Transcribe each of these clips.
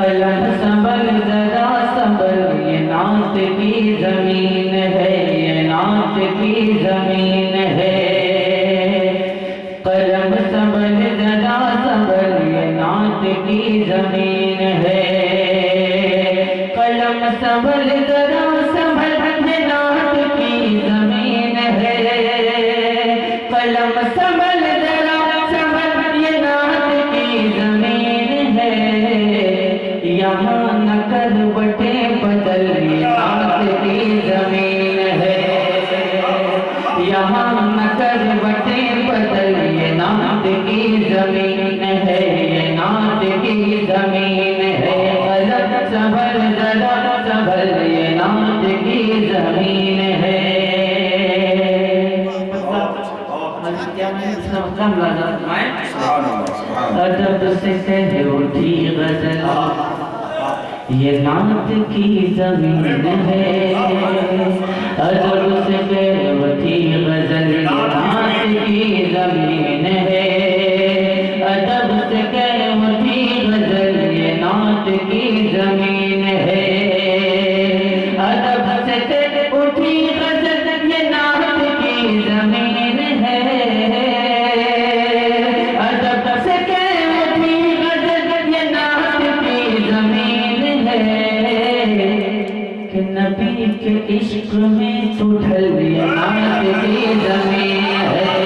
قلم سنبھل ذرا سنبھل، یہ نعت کی زمین ہے، یہ نعت کی زمین ہے۔ قلم سنبھل ذرا سنبھل، یہ نعت کی زمین ہے۔ قلم سنبھل ذرا سنبھل، یہ نعت کی زمین ہے۔ قلم سنبھل ذرا سنبھل، یہ نعت کی زمین ہے۔ یہاں نہ کروٹیں بدل، یہ نعت کی زمین ہے۔ یہاں نہ کروٹیں بدل، یہ نعت کی زمین ہے، یہ نعت کی زمین ہے۔ قلم سنبھل ذرا سنبھل، یہ نعت کی زمین ہے۔ ادب سے کہہ اٹھی غزل، یہ نعت کی زمین ہے۔ ادب سے کہہ اٹھی غزل، یہ نعت کی زمین ہے۔ ادب سے کہہ اٹھی غزل، یہ نعت کی زمین ہے۔ ادب سے کہہ اٹھی غزل، یہ نعت کی زمین ہے۔ ادب سے کہہ اٹھی غزل، یہ نعت کی زمین ہے۔ کہ نبی کے عشق میں تو ڈھل، یہ نعت کی زمین ہے۔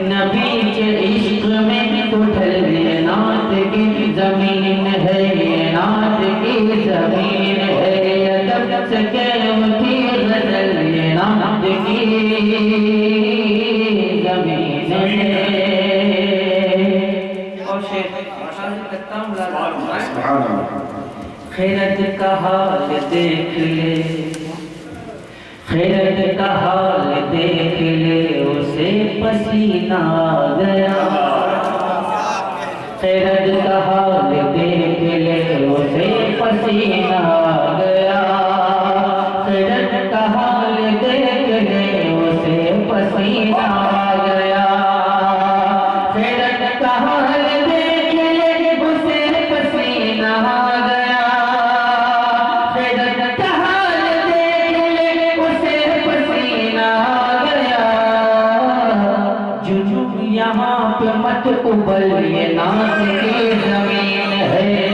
نبی کے عشق میں تو ڈھل، یہ نعت کی زمین ہے، یہ نعت کی زمین ہے۔ ادب سے کہہ اٹھی غزل، یہ نعت کی زمین ہے۔ اور خیرت کا حال دیکھ لے، خیرت کا حال دیکھ لے، اسے پسینہ آ گیا۔ خیرت کا حال دیکھ لے، اسے پسینہ آ گیا۔ خیرت کا حال دیکھ لے، اسے پسینہ آ گیا۔ خیرت کا حال دیکھ لے، اسے پسینہ آ گیا۔ خیرت کا حال دیکھ لے، اسے پسینہ آ گیا۔ جو یہاں پہ مت ابل، یہ نعت کی زمین ہے۔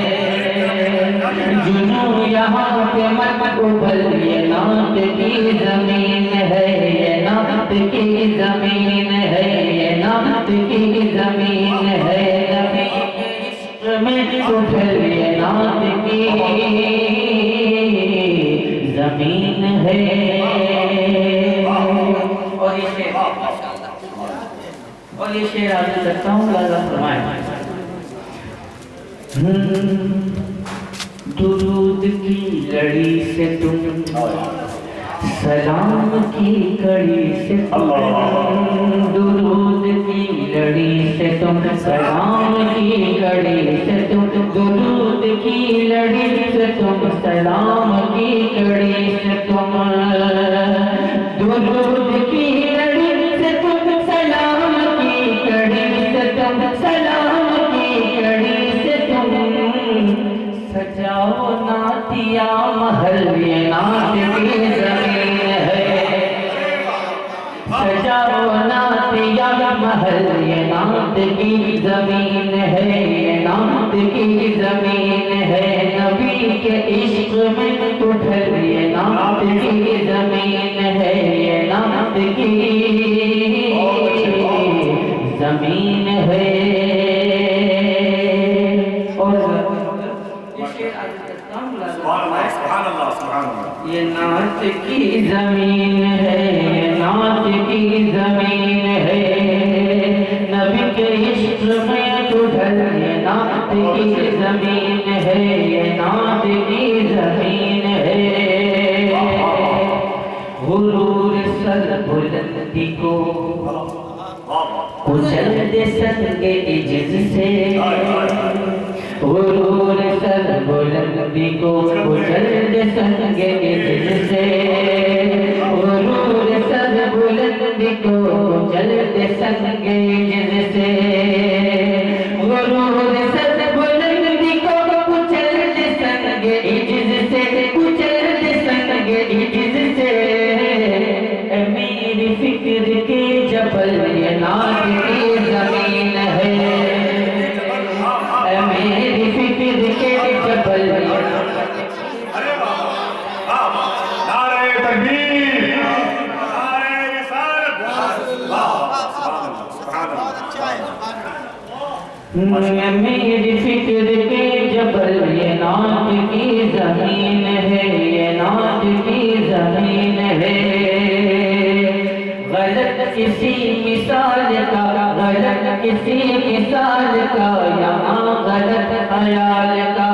جو یہاں پہ مت ابل، یہ نعت کی زمین ہے، یہ نعت کی زمین ہے، یہ نعت کی زمین ہے۔ نبی کے عشق میں تو ڈھل، یہ نعت کی زمین ہے۔ اور یہ شعر آگے کرتا ہوں، اللہ فرمائے۔ درود کی لڑی سے تم، سلام کی کڑی سے تم، درود کی لڑی سے تم، سلام کی کڑی سے تم، درود کی لڑی سے تم، سلام کی کڑی سے تم، درود کی لڑی سے تم، سلام کی کڑی سے تم، سلام کی کڑی سے تم، سجاؤ نعتیہ محل، یہ نعت کی زمین ہے۔ سجاؤ نعتیہ محل، یہ نعت کی زمین ہے، یہ نعت کی زمین ہے۔ نبی کے عشق میں تو ڈھل، یہ نعت کی زمین ہے، یہ نعت کی زمین ہے۔ یہ نعت کی زمین ہے، یہ نعت کی زمین ہے۔ نبی کے عشق میں تو ڈھل، یہ نعت کی زمین ہے، یہ نعت کی زمین ہے۔ غرور سر بلندی کو کچل دے سنگ عجز سے، غرور سر بلندی کو کچل دے سنگ عجز سے، غرور سر بلندی کو کچل دے سنگ عجز سے، غرور سر بلندی کو میری فکر کے جبل یہ نعت کی زمین ہے، یہ نعت کی زمین ہے۔ غلط کسی مثال کا، غلط کسی مثال کا، یہاں غلط خیال کا،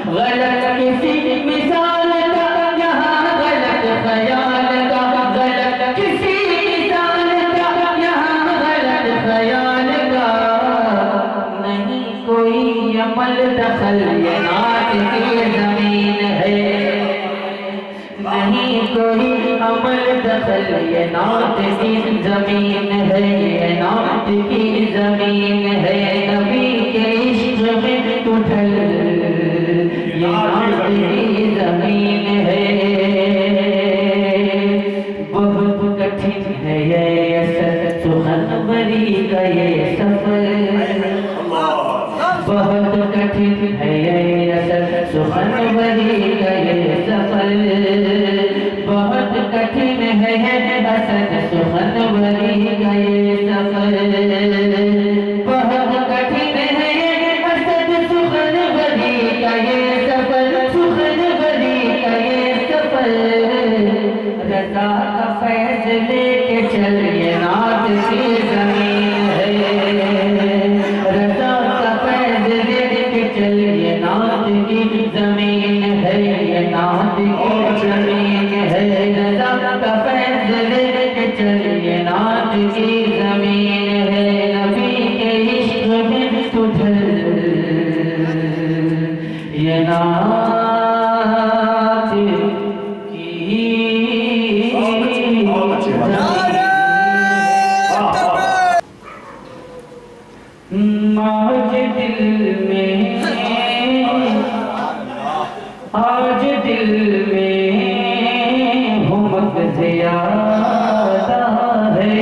غلط کسی مثال کا، یہاں غلط خیال کا، غلط کسی مثال کا، یہاں غلط خیال کا، نہیں کوئی عمل دخل یہ نعت کی زمین ہے، نہیں کوئی عمل دخل یہ نعت کی زمین ہے، یہ نعت کی زمین ہے، نبی کے عشق میں تو ڈھل یہ نعت کی زمین ہے۔ بہت کٹھن ہے یہ اثر سخنوری کا یہ سفر، بہت کٹھن ہے یہ اثر سخنوری کا یہ سفر، بہت کٹھن ہے اثر سخنوری کا یہ سفر، بہت کٹھن ہے اثر سخنوری کا یہ سفر، سخنوری کا یہ سفر، رضا کا فیض لے کے چل یہ نعت کی زمین ہے، رضا کا فیض لے کے چل یہ نعت کی زمین ہے، یہ نعت کی زمین ہے، رضا کا فیض لے کے چل یہ نعت کی زمین ہے، نبی کے عشق میں تو ڈھل یہ نعت آج دل میں ہمت زیادہ ہے،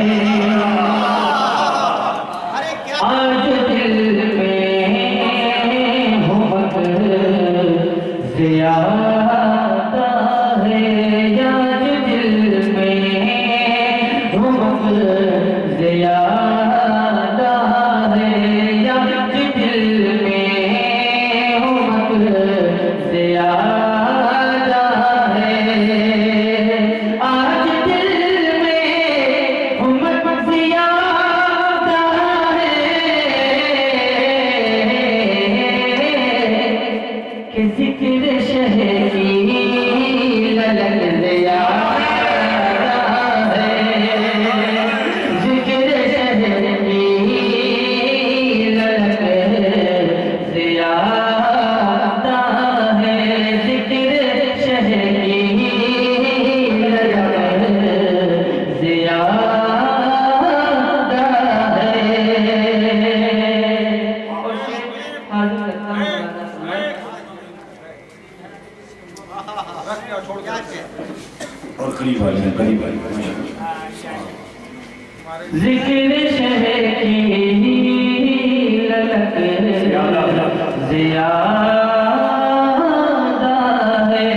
آج دل میں ہمت زیادہ ہے، آج دل میں ہمت زیادہ ہے، آج دل میں ہمت زیادہ ذکر شہری للک زیادہ ہے، ذکر شہری للک زیادہ ہے، ذکر شہری للک زیادہ اور قریب آ جائیں، قریب آ جائیں۔ ذکر شہر کی للک زیادہ ہے،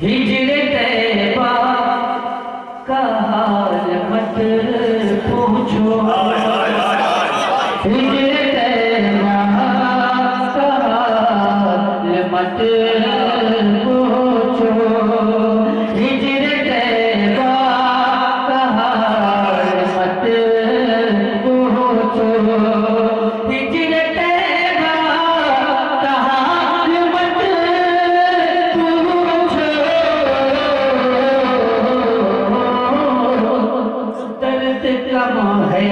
ہجر طیبہ کا حال مت پوچھو، ہجر طیبہ کا حال مت پوچھو، ہجر طیبہ کا حال مت پوچھو، ہجر طیبہ کا حال مت پوچھو، درد کم ہے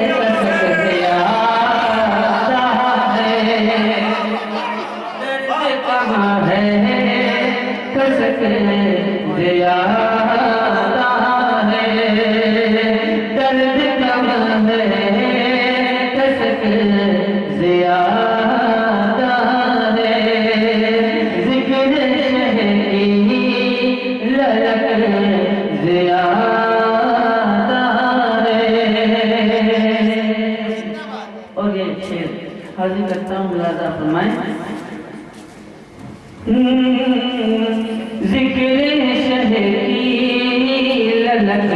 کسک زیادہ ہے، درد کم ہے کسک زیادہ ہے، ذکر شہری للک زیادہ ہے۔ اور یہ شعر حاضر کرتا ہوں، ملاحظہ فرمائیں۔ ذکر شہری للک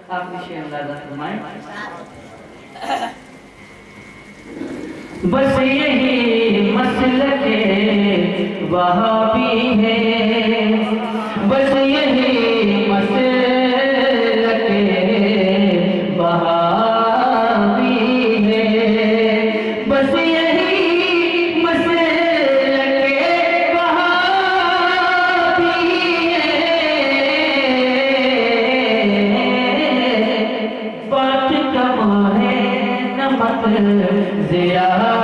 آپ نشے اندازہ فرمائیں بس یہی مسلک وہابی ہے بس یہی مسلک وہابی ہے بس یہی مسلک وہابی ہے بات کم ہے نمک زیادہ